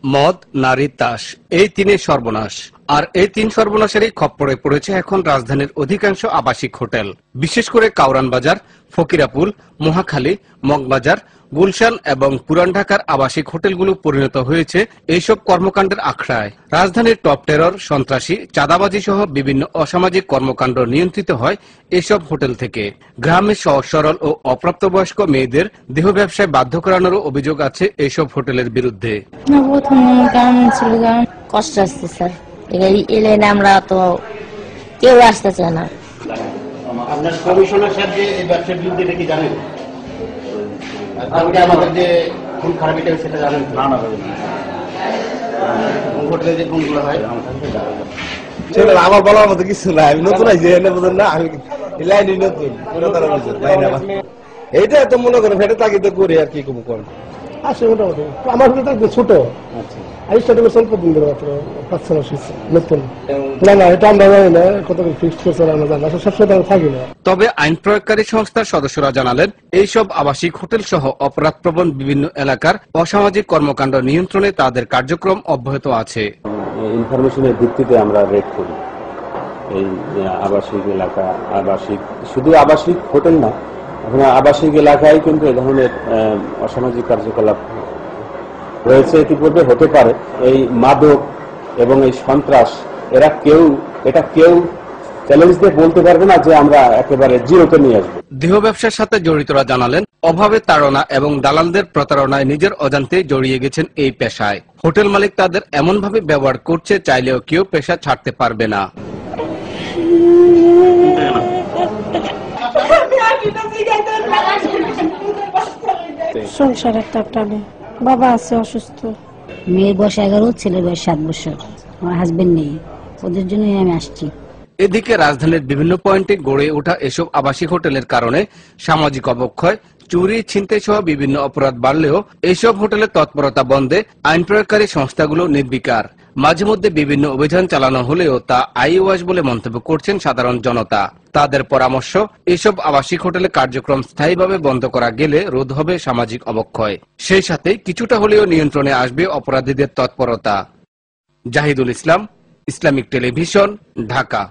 মদ, নারী, তাস, এই তিনের সর্বনাশ। আর এই তিন সর্বনাশেরই খপ্পরে পড়েছে এখন রাজধানীর অধিকাংশ আবাসিক হোটেল, বিশেষ করে কাউরান বাজার, ফকিরাপুল, মহাখালী, মগবাজার, গুলশান এবং পুরান ঢাকার আবাসিক হোটেলগুলো পরিণত হয়েছে এইসব কর্মকাণ্ডের আখড়ায়। রাজধানীর টপ টেরর, সন্ত্রাসী, চাঁদাবাজি সহ বিভিন্ন অসামাজিক কর্মকাণ্ড নিয়ন্ত্রিত হয় এসব হোটেল থেকে। গ্রামের সহজ সরল ও অপ্রাপ্তবয়স্ক মেয়েদের দেহ ব্যবসায় বাধ্য করানোরও অভিযোগ আছে এইসব হোটেলের বিরুদ্ধে। কষ্ট আসছে স্যার, এলে আমরা তো কেউ আসতে চায় না। আপনার কমিশনার সাহেব যে এই ব্যবসার বিরুদ্ধে কি জানেন? আমাদের যে খুন খারাপি সেটা জানেন? না না, হোটেলে যে খুনগুলো হয় আমার বলার মতো কিছু নাই। আমি নতুন আইছি না, আমি লাইনই নতুন। এইটা তো মনে করেন ফেটে তাগিদ করি আর কি করেন আসে মোটামুটি। আমার হোটেল ছোট, আমি স্টার্ট করছি অল্প দিন ধরে, মাত্র 5 মাস নতুন। না না, এটা আমরা জানি না কত ফিক্সড করছে, আমরা জানি না, সবসময় থাকি না। তবে আইন প্রয়োগকারী সংস্থার সদস্যরা জানালেন, এইসব আবাসিক হোটেল সহ অপরাধপ্রবণ বিভিন্ন এলাকার অসামাজিক কর্মকাণ্ড নিয়ন্ত্রণে তাদের কার্যক্রম অব্যাহত আছে। ইনফরমেশনের ভিত্তিতে আমরা রেড করি এই আবাসিক এলাকা, শুধু আবাসিক হোটেল না, এখন আবাসিক এলাকায় কিন্তু এ ধরনের অসামাজিক কার্যকলাপ রয়েছে, ইতিপূর্বে হতে পারে। এই মাদক এবং এই সন্ত্রাস এটা কেউ চ্যালেঞ্জ দিয়ে বলতে পারবে না যে আমরা একেবারে জিরোতে নিয়ে আসবো। দেহ ব্যবসার সাথে জড়িতরা জানালেন, অভাবে তাড়না এবং দালালদের প্রতারণায় নিজের অজান্তে জড়িয়ে গেছেন এই পেশায়। হোটেল মালিক তাদের এমন ভাবে ব্যবহার করছে, চাইলেও কেউ পেশা ছাড়তে পারবে না। সংসার একটা টানে, বাবা আছে অসুস্থ, মেয়ের বয়স 11, ছেলের বয়স 7 বছর, আমার হাজবেন্ড নেই, ওদের জন্যই আমি আসছি। এদিকে রাজধানীর বিভিন্ন পয়েন্টে গড়ে ওঠা এসব আবাসিক হোটেলের কারণে সামাজিক অবক্ষয়, চুরি, ছিনতাই সহ বিভিন্ন অপরাধ বাড়লেও এইসব হোটেলের তৎপরতা বন্ধে আইন প্রয়োগকারী সংস্থাগুলো নির্বিকার। মাঝে মধ্যে বিভিন্ন অভিযান চালানো হলেও তা আইওয়াশ বলে মন্তব্য করছেন সাধারণ জনতা। তাদের পরামর্শ, এসব আবাসিক হোটেলে কার্যক্রম স্থায়ীভাবে বন্ধ করা গেলে রোধ হবে সামাজিক অবক্ষয়, সেই সাথে কিছুটা হলেও নিয়ন্ত্রণে আসবে অপরাধীদের তৎপরতা। জাহিদুল ইসলাম, ইসলামিক টেলিভিশন, ঢাকা।